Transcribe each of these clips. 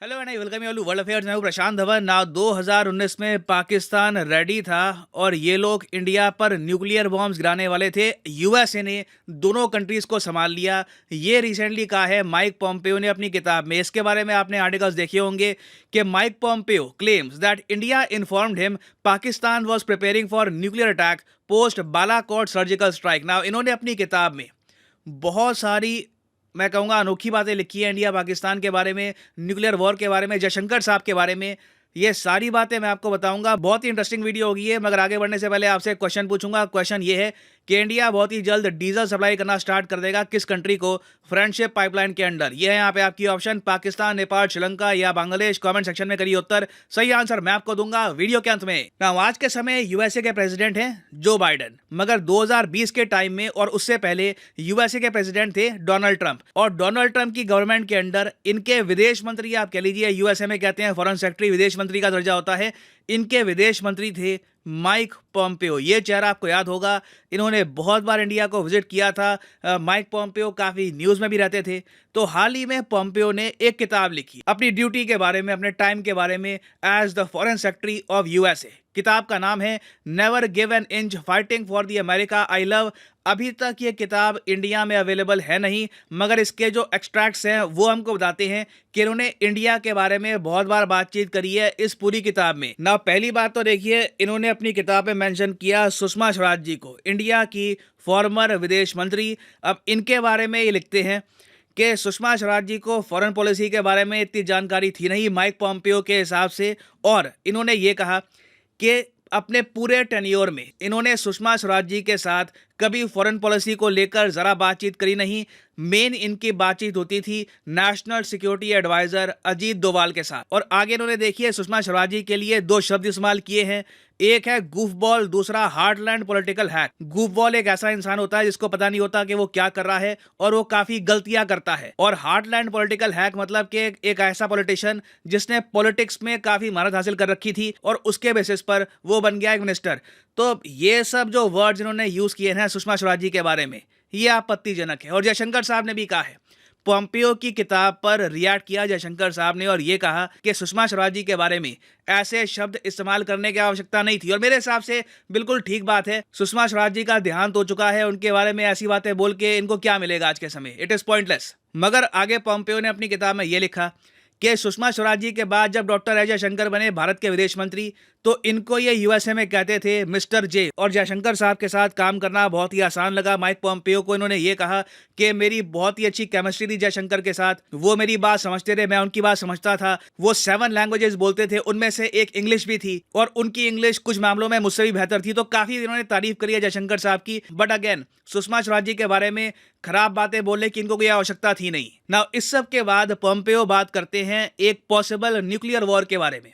Hello and welcome you all to world affairs. मैं हूं प्रशांत धवन। ना 2019 में पाकिस्तान रेडी था और ये लोग इंडिया पर न्यूक्लियर बॉम्ब्स गिराने वाले थे। यूएसए ने दोनों कंट्रीज को संभाल लिया। ये रिसेंटली कहा है माइक पॉम्पेयो ने अपनी किताब में। इसके बारे में आपने आर्टिकल्स देखे होंगे कि Mike Pompeo claims that India informed him Pakistan was preparing for nuclear attack post Balakot surgical strike. Now इन्होंने अपनी किताब में बहुत सारी, मैं कहूँगा, अनोखी बातें लिखी है इंडिया पाकिस्तान के बारे में, न्यूक्लियर वॉर के बारे में, जयशंकर साहब के बारे में। ये सारी बातें मैं आपको बताऊंगा। बहुत ही इंटरेस्टिंग वीडियो होगी है। मगर आगे बढ़ने से पहले आपसे एक क्वेश्चन पूछूंगा। क्वेश्चन ये है कि इंडिया बहुत ही जल्द डीजल सप्लाई करना स्टार्ट कर देगा किस कंट्री को फ्रेंडशिप पाइपलाइन के अंडर। ये है यहाँ पे आपकी ऑप्शन, पाकिस्तान, नेपाल, श्रीलंका या बांग्लादेश। कमेंट सेक्शन में करिए उत्तर। सही आंसर मैं आपको दूंगा वीडियो के अंत में। ना आज के समय यूएसए के प्रेसिडेंट हैं जो बाइडेन, मगर 2020 के टाइम में और उससे पहले यूएसए के प्रेसिडेंट थे डोनाल्ड ट्रंप। और डोनाल्ड ट्रंप की गवर्नमेंट के अंडर इनके विदेश मंत्री, आप कह लीजिए यूएसए में कहते हैं फॉरेन सेक्रेटरी, विदेश मंत्री का दर्जा होता है। इनके विदेश मंत्री थे माइक पॉम्पेयो। ये चेहरा आपको याद होगा, इन्होंने बहुत बार इंडिया को विजिट किया था। माइक पॉम्पेयो काफ़ी न्यूज़ में भी रहते थे। तो हाल ही में पॉम्पेयो ने एक किताब लिखी अपनी ड्यूटी के बारे में, अपने टाइम के बारे में as the foreign secretary of USA. किताब का नाम है never give an inch fighting for the America I love. अभी तक ये किताब इंडिया में अवेलेबल है नहीं, मगर इसके जो एक्सट्रैक्ट्स हैं वो हमको बताते हैं कि इन्होंने इंडिया के बारे में बहुत बार बातचीत करी है इस पूरी किताब में। ना पहली बात तो देखिए, इन्होंने अपनी किताब में मेंशन किया सुषमा स्वराज जी को, इंडिया की फॉर्मर विदेश मंत्री। अब इनके बारे में ये लिखते हैं कि सुषमा स्वराज जी को फॉरेन पॉलिसी के बारे में इतनी जानकारी थी नहीं माइक पॉम्पेयो के हिसाब से। और इन्होंने ये कहा कि अपने पूरे टेन्योर में इन्होंने सुषमा स्वराज जी के साथ कभी फॉरेन पॉलिसी को लेकर ज़रा बातचीत करी नहीं। मेन इनकी बातचीत होती थी national security adviser Ajit Doval के साथ। और आगे इन्होंने देखिए सुषमा स्वराज जी के लिए दो शब्द इस्तेमाल किए हैं, एक है गूफबॉल, दूसरा हार्टलैंड पॉलिटिकल हैक। गूफबॉल एक ऐसा इंसान होता है जिसको पता नहीं होता कि वो क्या कर रहा है और वो काफ़ी गलतियां करता है। और हार्टलैंड पॉलिटिकल हैक मतलब कि एक ऐसा पॉलिटिशियन जिसने पॉलिटिक्स में काफ़ी महारत हासिल कर रखी थी और उसके बेसिस पर वो बन गया एक मिनिस्टर। तो ये सब जो वर्ड्स इन्होंने यूज़ किए हैं सुषमा स्वराज जी के बारे में, ये आपत्तिजनक है। और जयशंकर साहब ने भी कहा है, पॉम्पेयो की किताब पर रिएक्ट किया जयशंकर साहब ने और ये कहा कि सुषमा स्वराज जी के बारे में ऐसे शब्द इस्तेमाल करने की आवश्यकता नहीं थी। और मेरे हिसाब से बिल्कुल ठीक बात है। सुषमा स्वराज जी का देहांत हो चुका है, उनके बारे में ऐसी बातें बोल के इनको क्या मिलेगा आज के समय, इट इज़ पॉइंटलेस। मगर आगे पॉम्पेयो ने अपनी किताब में ये लिखा कि सुषमा स्वराज जी के बाद जब डॉक्टर जयशंकर बने भारत के विदेश मंत्री, तो इनको ये यूएसए में कहते थे मिस्टर जे। और जयशंकर साहब के साथ काम करना बहुत ही आसान लगा माइक पॉम्पेयो को। इन्होंने ये कहा कि मेरी बहुत ही अच्छी केमिस्ट्री थी जयशंकर के साथ, वो मेरी बात समझते थे, मैं उनकी बात समझता था। वो 7 लैंग्वेजेस बोलते थे, उनमें से एक इंग्लिश भी थी और उनकी इंग्लिश कुछ मामलों में मुझसे भी बेहतर थी। तो काफ़ी इन्होंने तारीफ करी है जयशंकर साहब की। बट अगेन, सुषमा स्वराज जी के बारे में खराब बातें बोलने की इनको कोई आवश्यकता थी नहीं। ना इस सब के बाद पॉम्पेयो बात करते हैं एक पॉसिबल न्यूक्लियर वॉर के बारे में।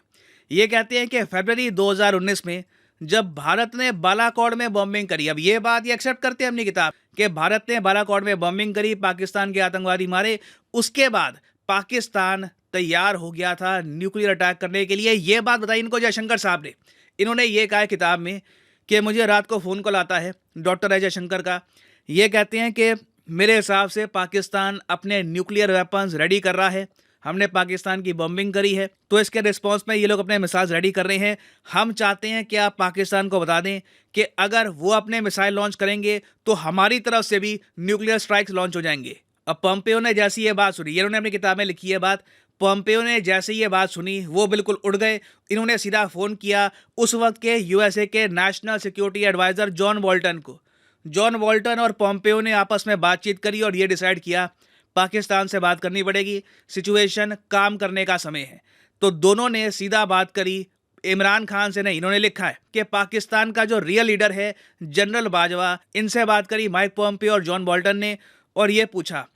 ये कहते हैं कि फरवरी 2019 में जब भारत ने बालाकोट में बॉम्बिंग करी, अब ये बात ये एक्सेप्ट करते हैं अपनी किताब कि भारत ने बालाकोट में बॉम्बिंग करी, पाकिस्तान के आतंकवादी मारे, उसके बाद पाकिस्तान तैयार हो गया था न्यूक्लियर अटैक करने के लिए। ये बात बताई इनको जयशंकर साहब ने। इन्होंने ये कहा किताब में कि मुझे रात को फ़ोन कॉल आता है डॉक्टर जयशंकर का। ये कहते हैं कि मेरे हिसाब से पाकिस्तान अपने न्यूक्लियर वेपन्स रेडी कर रहा है, हमने पाकिस्तान की बॉम्बिंग करी है, तो इसके रिस्पॉन्स में ये लोग अपने मिसाइल रेडी कर रहे हैं। हम चाहते हैं कि आप पाकिस्तान को बता दें कि अगर वो अपने मिसाइल लॉन्च करेंगे तो हमारी तरफ से भी न्यूक्लियर स्ट्राइक्स लॉन्च हो जाएंगे। अब पॉम्पेयो ने जैसी ये बात सुनी, इन्होंने अपनी किताब में लिखी है बात, पॉम्पेयो ने जैसे ये बात सुनी वो बिल्कुल उड़ गए। इन्होंने सीधा फ़ोन किया उस वक्त के यूएसए के national security adviser John Bolton को। जॉन बोल्टन और पॉम्पेयो ने आपस में बातचीत करी और ये डिसाइड किया पाकिस्तान से बात करनी पड़ेगी, सिचुएशन काम करने का समय है। तो दोनों ने सीधा बात करी, इमरान खान से नहीं। इन्होंने लिखा है कि पाकिस्तान का जो रियल लीडर है जनरल बाजवा, इनसे बात करी माइक पॉम्पेयो और जॉन बोल्टन ने, और ये पूछा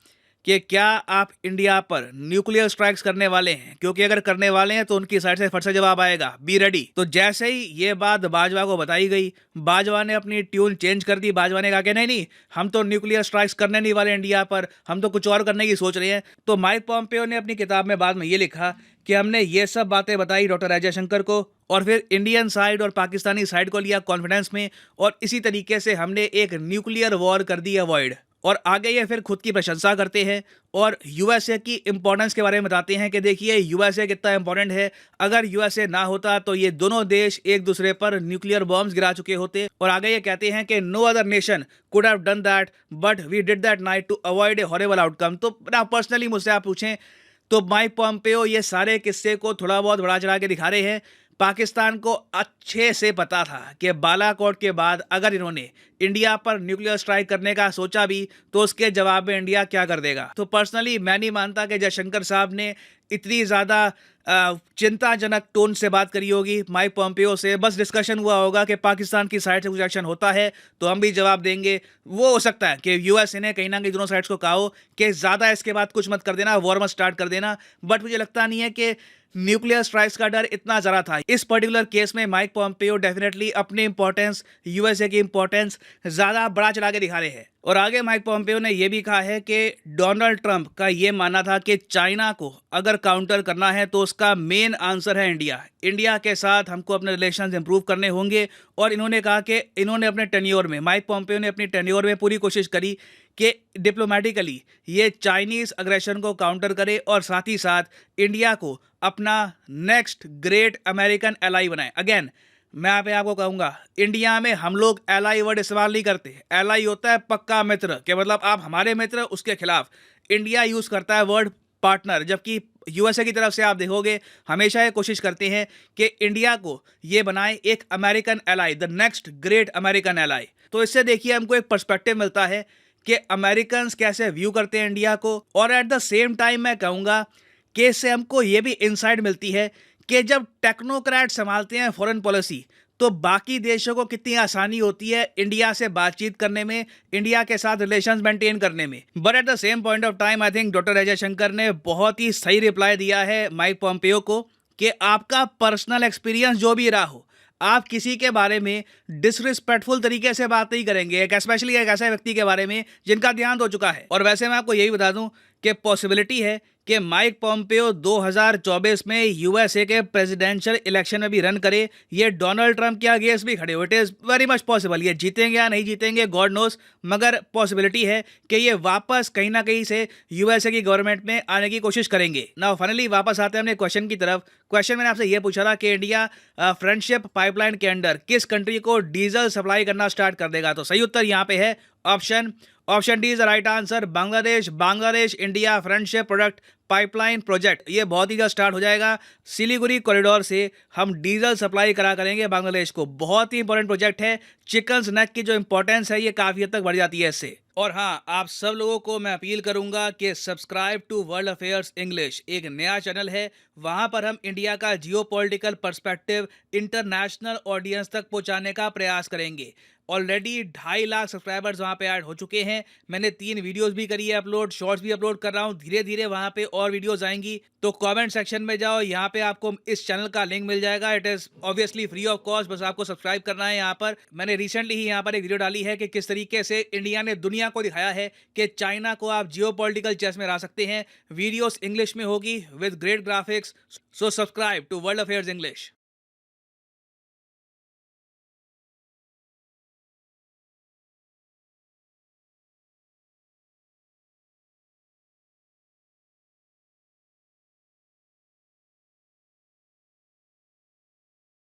कि क्या आप इंडिया पर न्यूक्लियर स्ट्राइक्स करने वाले हैं, क्योंकि अगर करने वाले हैं तो उनकी साइड से फट से जवाब आएगा, बी रेडी। तो जैसे ही ये बात बाजवा को बताई गई, बाजवा ने अपनी ट्यून चेंज कर दी। बाजवा ने कहा कि नहीं नहीं, हम तो न्यूक्लियर स्ट्राइक्स करने नहीं वाले इंडिया पर, हम तो कुछ और करने की सोच रहे हैं। तो माइक पॉम्पेयो ने अपनी किताब में बाद में ये लिखा कि हमने ये सब बातें बताई डॉक्टर जयशंकर को और फिर इंडियन साइड और पाकिस्तानी साइड को लिया कॉन्फिडेंस में, और इसी तरीके से हमने एक न्यूक्लियर वॉर कर दी अवॉइड। और आगे ये फिर खुद की प्रशंसा करते हैं और यूएसए की इंपॉर्टेंस के बारे में बताते हैं कि देखिए यूएसए कितना इंपॉर्टेंट है, अगर यूएसए ना होता तो ये दोनों देश एक दूसरे पर न्यूक्लियर बॉम्ब्स गिरा चुके होते। और आगे ये कहते हैं कि no other nation could have done that but we did that night to avoid a horrible outcome. तो ना पर्सनली मुझसे आप पूछें तो माइक पॉम्पेओ ये सारे किस्से को थोड़ा बहुत बढ़ा चढ़ा के दिखा रहे हैं। पाकिस्तान को अच्छे से पता था कि बालाकोट के बाद अगर इन्होंने इंडिया पर न्यूक्लियर स्ट्राइक करने का सोचा भी तो उसके जवाब में इंडिया क्या कर देगा। तो पर्सनली मैं नहीं मानता कि जयशंकर साहब ने इतनी ज़्यादा चिंताजनक टोन से बात करी होगी माइक पॉम्पेओ से। बस डिस्कशन हुआ होगा कि पाकिस्तान की साइड से कुछ एक्शन होता है तो हम भी जवाब देंगे। वो हो सकता है कि यूएसए ने कहीं ना कहीं दोनों साइड्स को कहा हो कि ज़्यादा इसके बाद कुछ मत कर देना, वॉर मत स्टार्ट कर देना। बट मुझे लगता नहीं है कि न्यूक्लियर स्ट्राइक्स का डर इतना ज़्यादा था। इस पर्टिकुलर केस में माइक पॉम्पेओ डेफिनेटली अपनी इंपॉर्टेंस, यूएसए की इंपॉर्टेंस ज़्यादा बड़ा चला के दिखा रहे हैं। और आगे माइक पॉम्पेओ ने यह भी कहा है कि डोनाल्ड ट्रंप का ये मानना था कि चाइना को अगर काउंटर करना है तो उसका मेन आंसर है इंडिया। इंडिया के साथ हमको अपने रिलेशंस इंप्रूव करने होंगे। और इन्होंने कहा कि इन्होंने अपने टेन्योर में, माइक पॉम्पेओ ने अपनी टेन्योर में पूरी कोशिश करी कि डिप्लोमेटिकली ये चाइनीज़ अग्रेशन को काउंटर करे और साथ ही साथ इंडिया को अपना नेक्स्ट ग्रेट अमेरिकन एलाई बनाए। अगेन मैं यहाँ पे आपको कहूँगा, इंडिया में हम लोग एलाई वर्ड इस्तेमाल नहीं करते। एलाई होता है पक्का मित्र, के मतलब आप हमारे मित्र, उसके खिलाफ। इंडिया यूज़ करता है वर्ड पार्टनर, जबकि यूएसए की तरफ से आप देखोगे हमेशा ये कोशिश करते हैं कि इंडिया को ये बनाए एक American ally, the next great American ally. तो इससे देखिए हमको एक पर्सपेक्टिव मिलता है कि अमेरिकन्स कैसे व्यू करते हैं इंडिया को। और एट द सेम टाइम मैं कहूँगा कि इससे हमको ये भी इंसाइट मिलती है कि जब टेक्नोक्रेट संभालते हैं फॉरेन पॉलिसी तो बाकी देशों को कितनी आसानी होती है इंडिया से बातचीत करने में, इंडिया के साथ रिलेशंस मेंटेन करने में। But at the same point of time I think doctor Jaishankar ने बहुत ही सही रिप्लाई दिया है माइक पॉम्पेओ को कि आपका पर्सनल एक्सपीरियंस जो भी रहा हो, आप किसी के बारे में डिसरिस्पेक्टफुल तरीके से बात नहीं करेंगे, एक स्पेशली एक ऐसे व्यक्ति के बारे में जिनका देहांत हो चुका है। और वैसे मैं आपको यही बता दूं कि पॉसिबिलिटी है कि माइक पॉम्पेओ 2024 में यूएसए के प्रेसिडेंशियल इलेक्शन में भी रन करे, ये डोनाल्ड ट्रंप के अगेंस्ट भी खड़े हो। It is very much possible. ये जीतेंगे या नहीं जीतेंगे गॉड नोस, मगर पॉसिबिलिटी है कि ये वापस कहीं ना कहीं से यूएसए की गवर्नमेंट में आने की कोशिश करेंगे। ना फाइनली वापस आते हैं अपने क्वेश्चन की तरफ। क्वेश्चन मैंने आपसे ये पूछा था कि इंडिया फ्रेंडशिप पाइपलाइन के अंडर किस कंट्री को डीजल सप्लाई करना स्टार्ट कर देगा। तो सही उत्तर यहाँ पे है option D is the right answer, Bangladesh India friendship product pipeline project. ये बहुत ही जल्द स्टार्ट हो जाएगा। सिलीगुड़ी कॉरिडोर से हम डीजल सप्लाई करा करेंगे बांग्लादेश को। बहुत ही इंपॉर्टेंट प्रोजेक्ट है। चिकन नेक की जो इंपॉर्टेंस है ये काफ़ी हद तक बढ़ जाती है इससे। और हाँ, आप सब लोगों को मैं अपील करूंगा कि subscribe to world affairs English, एक नया चैनल है। वहां पर हम इंडिया का जियोपॉलिटिकल पर्सपेक्टिव इंटरनेशनल ऑडियंस तक पहुंचाने का प्रयास करेंगे। ऑलरेडी 2.5 लाख सब्सक्राइबर्स वहाँ पे ऐड हो चुके हैं। मैंने 3 वीडियोस भी करी है अपलोड, शॉर्ट्स भी अपलोड कर रहा हूँ। धीरे धीरे वहाँ पे और वीडियोस आएंगी। तो कमेंट सेक्शन में जाओ, यहाँ पे आपको इस चैनल का लिंक मिल जाएगा। It is obviously free of cost, बस आपको सब्सक्राइब करना है। यहाँ पर मैंने रिसेंटली ही यहाँ पर एक वीडियो डाली है कि किस तरीके से इंडिया ने दुनिया को दिखाया है कि चाइना को आप जियोपॉलिटिकल चेस में हरा सकते हैं। वीडियोस इंग्लिश में होगी with great graphics. So subscribe to world affairs English.